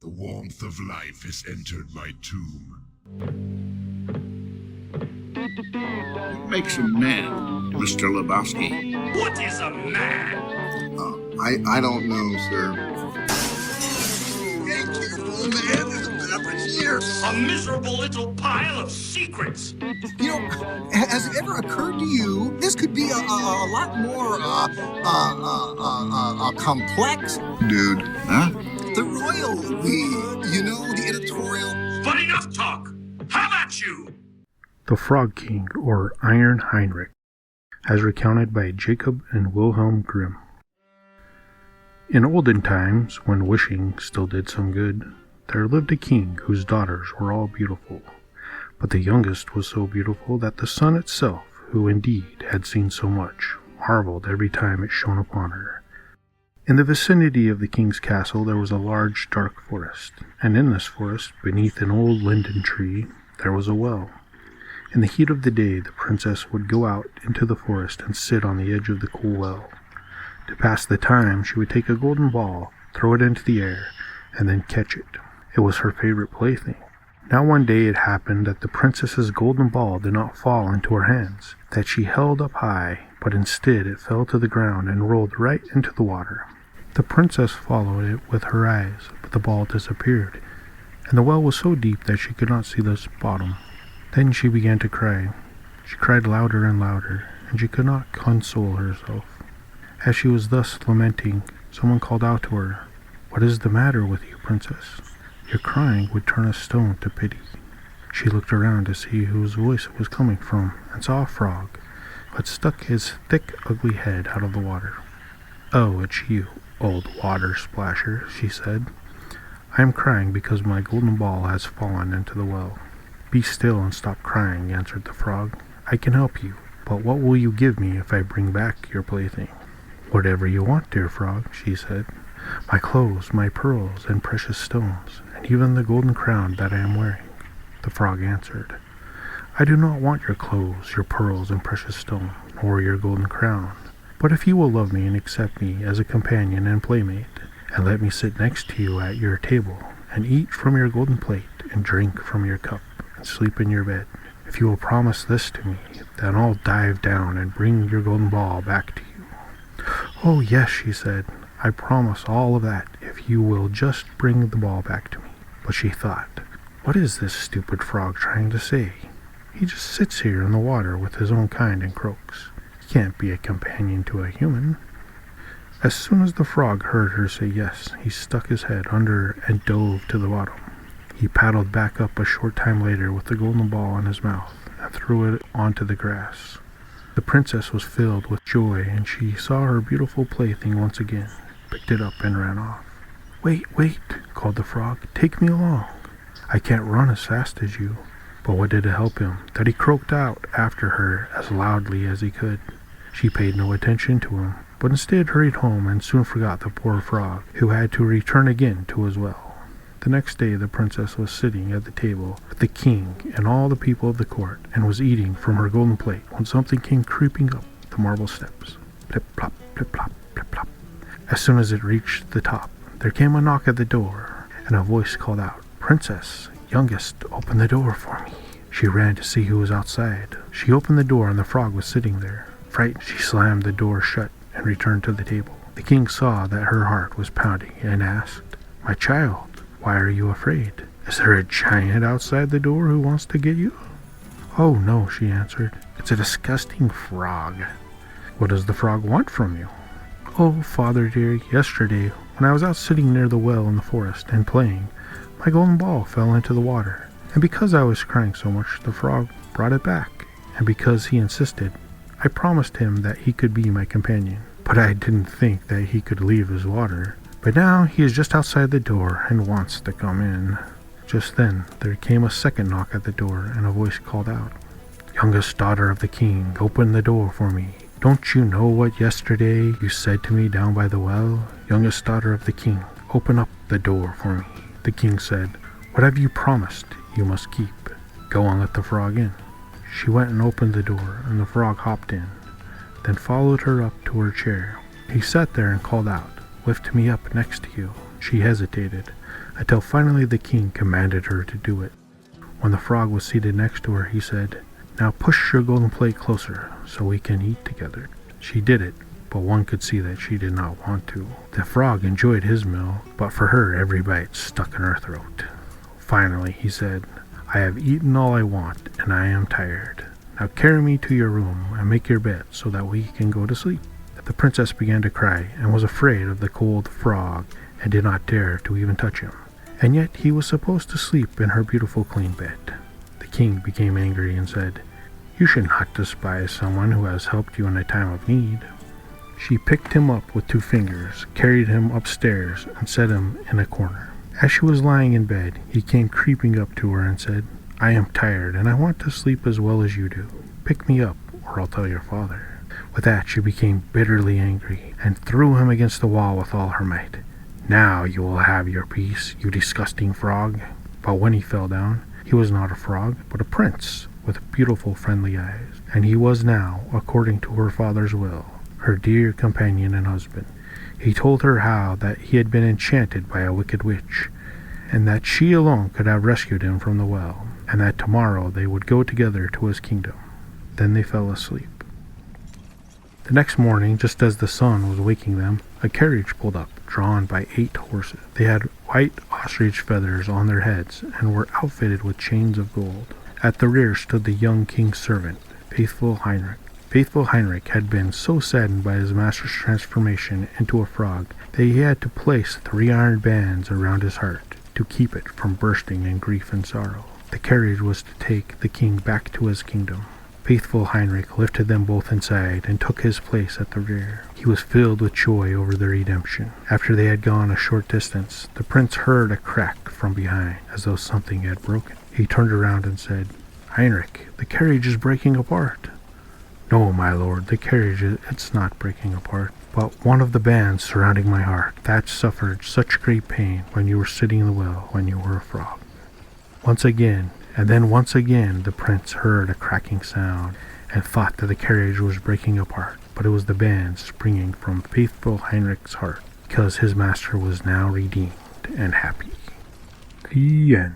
The warmth of life has entered my tomb. What makes a man, Mr. Lebowski? What is a man? I don't know, sir. Thank you, old man. There's a beverage here. A miserable little pile of secrets. You know, has it ever occurred to you this could be a lot more complex? Dude, huh? The royal the editorial. But enough talk. How about you? The Frog King, or Iron Heinrich, as recounted by Jacob and Wilhelm Grimm. In olden times, when wishing still did some good, there lived a king whose daughters were all beautiful. But the youngest was so beautiful that the sun itself, who indeed had seen so much, marveled every time it shone upon her. In the vicinity of the king's castle there was a large dark forest, and in this forest, beneath an old linden tree, there was a well. In the heat of the day, the princess would go out into the forest and sit on the edge of the cool well. To pass the time, she would take a golden ball, throw it into the air, and then catch it. It was her favorite plaything. Now one day it happened that the princess's golden ball did not fall into her hands, that she held up high, but instead it fell to the ground and rolled right into the water. The princess followed it with her eyes, but the ball disappeared, and the well was so deep that she could not see the bottom. Then she began to cry. She cried louder and louder, and she could not console herself. As she was thus lamenting, someone called out to her, "What is the matter with you, princess? Your crying would turn a stone to pity." She looked around to see whose voice it was coming from, and saw a frog, who had stuck his thick, ugly head out of the water. "Oh, it's you, old water splasher," she said. "I am crying because my golden ball has fallen into the well." "Be still and stop crying," answered the frog. "I can help you, but what will you give me if I bring back your plaything?" "Whatever you want, dear frog," she said. "My clothes, my pearls, and precious stones, and even the golden crown that I am wearing." The frog answered, "I do not want your clothes, your pearls, and precious stones, nor your golden crown. But if you will love me and accept me as a companion and playmate, and let me sit next to you at your table, and eat from your golden plate, and drink from your cup, and sleep in your bed, if you will promise this to me, then I'll dive down and bring your golden ball back to you." "Oh, yes," she said, "I promise all of that if you will just bring the ball back to me." But she thought, "What is this stupid frog trying to say? He just sits here in the water with his own kind and croaks. He can't be a companion to a human." As soon as the frog heard her say yes, he stuck his head under and dove to the bottom. He paddled back up a short time later with the golden ball in his mouth and threw it onto the grass. The princess was filled with joy, and she saw her beautiful plaything once again, picked it up and ran off. "Wait, wait," called the frog. "Take me along. I can't run as fast as you." But what did it help him that he croaked out after her as loudly as he could? She paid no attention to him, but instead hurried home and soon forgot the poor frog, who had to return again to his well. The next day the princess was sitting at the table with the king and all the people of the court, and was eating from her golden plate, when something came creeping up the marble steps. Plip-plop, plip-plop, plip-plop. As soon as it reached the top, there came a knock at the door, and a voice called out, "Princess, youngest, open the door for me." She ran to see who was outside. She opened the door, and the frog was sitting there. Frightened, she slammed the door shut and returned to the table. The king saw that her heart was pounding, and asked, "My child, why are you afraid? Is there a giant outside the door who wants to get you?" "Oh, no," she answered. "It's a disgusting frog." "What does the frog want from you?" "Oh, father dear, yesterday, when I was out sitting near the well in the forest and playing, my golden ball fell into the water. And because I was crying so much, the frog brought it back. And because he insisted, I promised him that he could be my companion. But I didn't think that he could leave his water. But now he is just outside the door and wants to come in." Just then there came a second knock at the door, and a voice called out, "Youngest daughter of the king, open the door for me. Don't you know what yesterday you said to me down by the well? Youngest daughter of the king, open up the door for me." The king said, "What have you promised you must keep. Go and let the frog in." She went and opened the door, and the frog hopped in, then followed her up to her chair. He sat there and called out, "Lift me up next to you." She hesitated, until finally the king commanded her to do it. When the frog was seated next to her, he said, "Now push your golden plate closer so we can eat together." She did it, but one could see that she did not want to. The frog enjoyed his meal, but for her every bite stuck in her throat. Finally, he said, "I have eaten all I want, and I am tired. Now carry me to your room and make your bed so that we can go to sleep." The princess began to cry and was afraid of the cold frog and did not dare to even touch him. And yet he was supposed to sleep in her beautiful clean bed. The king became angry and said, "You should not despise someone who has helped you in a time of need." She picked him up with 2 fingers, carried him upstairs, and set him in a corner. As she was lying in bed, he came creeping up to her and said, "I am tired, and I want to sleep as well as you do. Pick me up, or I'll tell your father." With that, she became bitterly angry and threw him against the wall with all her might. "Now you will have your peace, you disgusting frog." But when he fell down, he was not a frog, but a prince with beautiful friendly eyes, and he was now, according to her father's will, her dear companion and husband. He told her how that he had been enchanted by a wicked witch, and that she alone could have rescued him from the well, and that tomorrow they would go together to his kingdom. Then they fell asleep. The next morning, just as the sun was waking them, a carriage pulled up, drawn by 8 horses. They had white ostrich feathers on their heads and were outfitted with chains of gold. At the rear stood the young king's servant, faithful Heinrich. Faithful Heinrich had been so saddened by his master's transformation into a frog that he had to place 3 iron bands around his heart to keep it from bursting in grief and sorrow. The carriage was to take the king back to his kingdom. Faithful Heinrich lifted them both inside and took his place at the rear. He was filled with joy over their redemption. After they had gone a short distance, the prince heard a crack from behind, as though something had broken. He turned around and said, "Heinrich, the carriage is breaking apart." "No, my lord, the carriage, it's not breaking apart, but one of the bands surrounding my heart, that suffered such great pain when you were sitting in the well when you were a frog." Once again, and then once again, the prince heard a cracking sound and thought that the carriage was breaking apart, but it was the bands springing from faithful Heinrich's heart, because his master was now redeemed and happy. The end.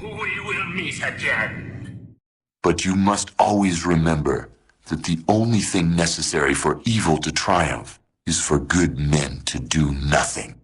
We will meet again. But you must always remember that the only thing necessary for evil to triumph is for good men to do nothing.